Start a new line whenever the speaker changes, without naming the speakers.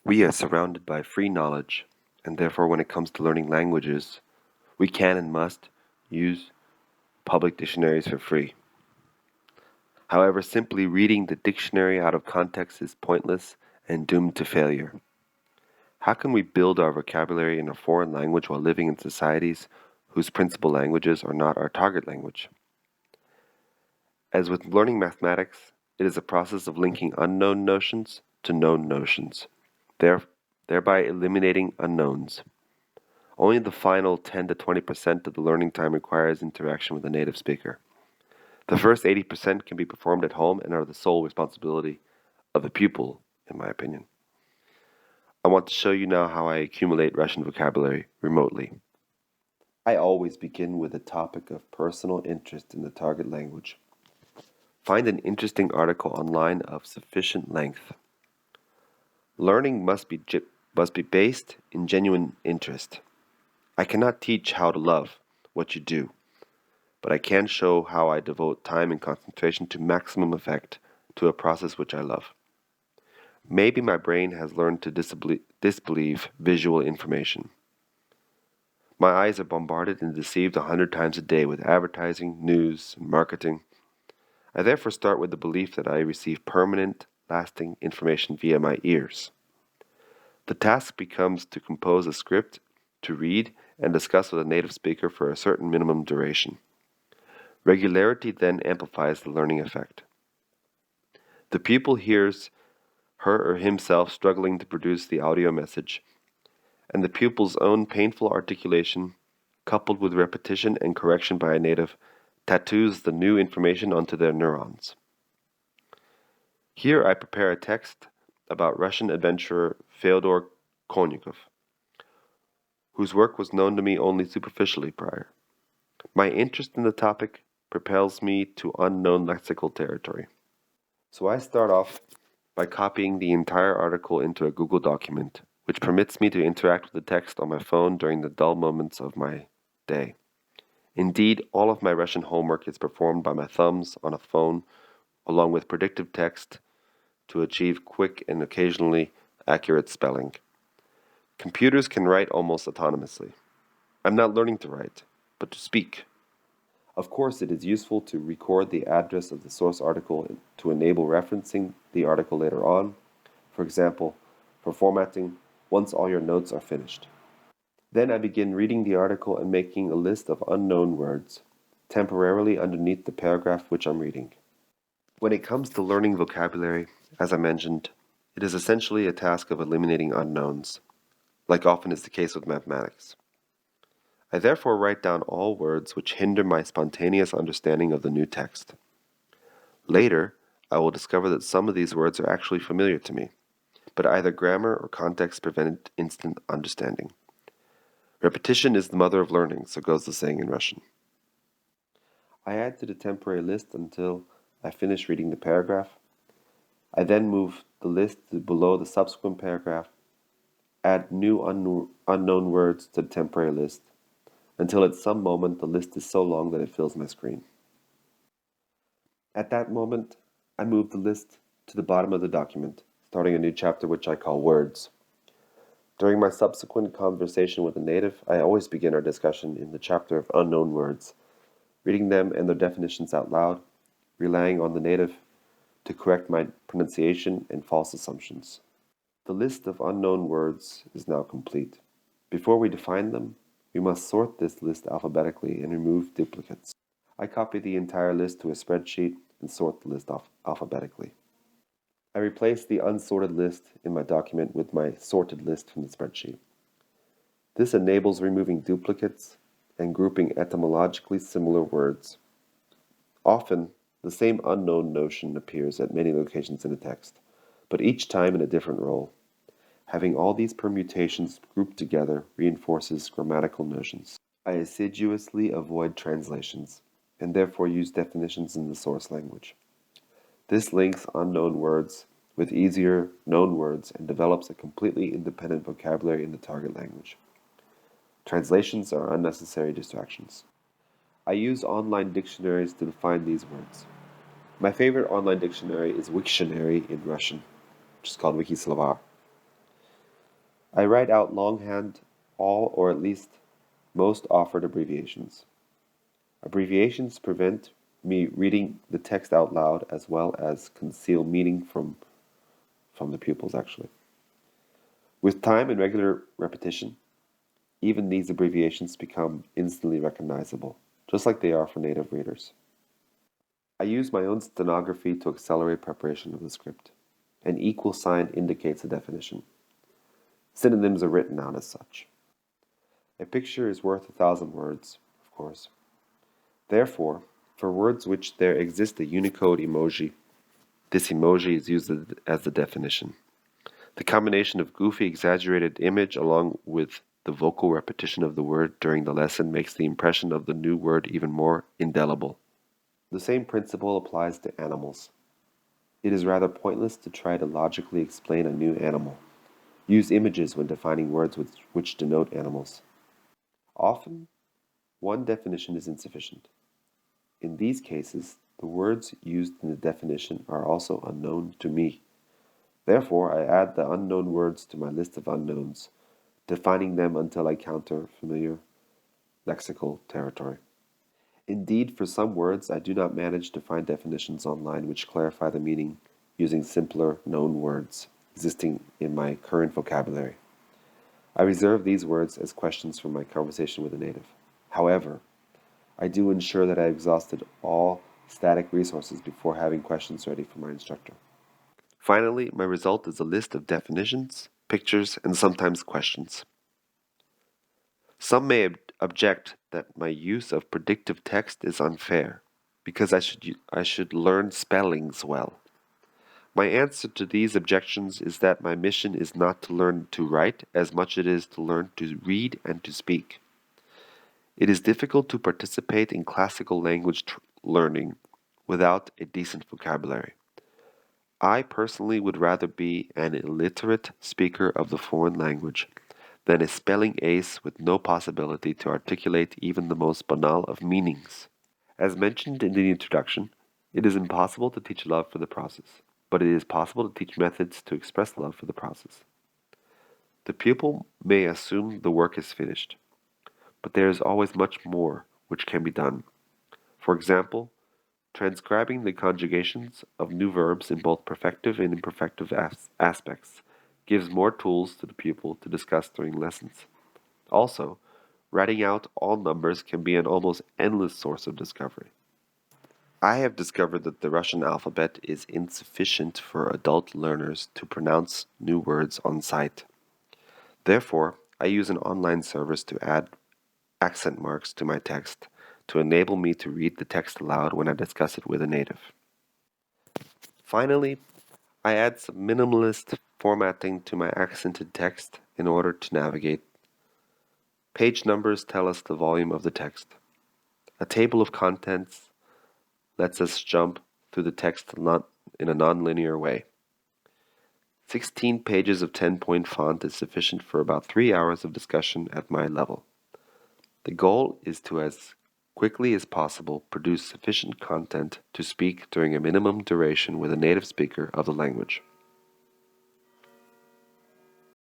We are surrounded by free knowledge, and therefore, when it comes to learning languages, we can and must use public dictionaries for free. However, simply reading the dictionary out of context is pointless and doomed to failure. How can we build our vocabulary in a foreign language while living in societies whose principal languages are not our target language? As with learning mathematics, it is a process of linking unknown notions to known notions, thereby eliminating unknowns. Only the final 10 to 20% of the learning time requires interaction with a native speaker. The first 80% can be performed at home and are the sole responsibility of the pupil, in my opinion. I want to show you now how I accumulate Russian vocabulary remotely. I always begin with a topic of personal interest in the target language. Find an interesting article online of sufficient length. Learning must be based in genuine interest. I cannot teach how to love what you do, but I can show how I devote time and concentration to maximum effect to a process which I love. Maybe my brain has learned to disbelieve visual information. My eyes are bombarded and deceived 100 times a day with advertising, news, and marketing. I therefore start with the belief that I receive permanent, lasting information via my ears. The task becomes to compose a script, to read and discuss with a native speaker for a certain minimum duration. Regularity then amplifies the learning effect. The pupil hears her or himself struggling to produce the audio message, and the pupil's own painful articulation, coupled with repetition and correction by a native, tattoos the new information onto their neurons. Here I prepare a text about Russian adventurer Fyodor Konnikov, whose work was known to me only superficially prior. My interest in the topic propels me to unknown lexical territory. So I start off by copying the entire article into a Google document, which permits me to interact with the text on my phone during the dull moments of my day. Indeed, all of my Russian homework is performed by my thumbs on a phone, along with predictive text to achieve quick and occasionally accurate spelling. Computers can write almost autonomously. I'm not learning to write, but to speak. Of course, it is useful to record the address of the source article to enable referencing the article later on, for example, for formatting once all your notes are finished. Then I begin reading the article and making a list of unknown words, temporarily underneath the paragraph which I'm reading. When it comes to learning vocabulary, as I mentioned, it is essentially a task of eliminating unknowns, like often is the case with mathematics. I therefore write down all words which hinder my spontaneous understanding of the new text. Later, I will discover that some of these words are actually familiar to me, but either grammar or context prevent instant understanding. Repetition is the mother of learning, so goes the saying in Russian. I add to the temporary list until I finish reading the paragraph. I then move the list to below the subsequent paragraph, add new unknown words to the temporary list, until at some moment the list is so long that it fills my screen. At that moment, I move the list to the bottom of the document, starting a new chapter which I call Words. During my subsequent conversation with a native, I always begin our discussion in the chapter of unknown words, reading them and their definitions out loud, relying on the native to correct my pronunciation and false assumptions. The list of unknown words is now complete. Before we define them, we must sort this list alphabetically and remove duplicates. I copy the entire list to a spreadsheet and sort the list alphabetically. I replace the unsorted list in my document with my sorted list from the spreadsheet. This enables removing duplicates and grouping etymologically similar words. Often, the same unknown notion appears at many locations in a text, but each time in a different role. Having all these permutations grouped together reinforces grammatical notions. I assiduously avoid translations, and therefore use definitions in the source language. This links unknown words with easier known words and develops a completely independent vocabulary in the target language. Translations are unnecessary distractions. I use online dictionaries to define these words. My favorite online dictionary is Wiktionary in Russian, which is called Wikislovar. I write out longhand all or at least most offered abbreviations. Abbreviations prevent me reading the text out loud as well as conceal meaning from the pupils, actually. With time and regular repetition, even these abbreviations become instantly recognizable, just like they are for native readers. I use my own stenography to accelerate preparation of the script. An equal sign indicates a definition. Synonyms are written out as such. A picture is worth 1,000 words, of course. Therefore, for words which there exists a Unicode emoji, this emoji is used as the definition. The combination of goofy, exaggerated image along with the vocal repetition of the word during the lesson makes the impression of the new word even more indelible. The same principle applies to animals. It is rather pointless to try to logically explain a new animal. Use images when defining words which denote animals. Often, one definition is insufficient. In these cases, the words used in the definition are also unknown to me. Therefore, I add the unknown words to my list of unknowns, defining them until I counter familiar lexical territory. Indeed, for some words, I do not manage to find definitions online which clarify the meaning using simpler known words existing in my current vocabulary. I reserve these words as questions from my conversation with a native. However, I do ensure that I exhausted all static resources before having questions ready for my instructor. Finally, my result is a list of definitions, pictures, and sometimes questions. Some may object that my use of predictive text is unfair, because I should learn spellings well. My answer to these objections is that my mission is not to learn to write as much as it is to learn to read and to speak. It is difficult to participate in classical language learning without a decent vocabulary. I personally would rather be an illiterate speaker of the foreign language than a spelling ace with no possibility to articulate even the most banal of meanings. As mentioned in the introduction, it is impossible to teach love for the process, but it is possible to teach methods to express love for the process. The pupil may assume the work is finished, but there is always much more which can be done. For example, transcribing the conjugations of new verbs in both perfective and imperfective aspects gives more tools to the pupil to discuss during lessons. Also, writing out all numbers can be an almost endless source of discovery. I have discovered that the Russian alphabet is insufficient for adult learners to pronounce new words on sight. Therefore, I use an online service to add accent marks to my text to enable me to read the text aloud when I discuss it with a native. Finally, I add some minimalist formatting to my accented text in order to navigate. Page numbers tell us the volume of the text. A table of contents lets us jump through the text in a non-linear way. 16 pages of 10-point font is sufficient for about 3 hours of discussion at my level. The goal is to, as quickly as possible, produce sufficient content to speak during a minimum duration with a native speaker of the language.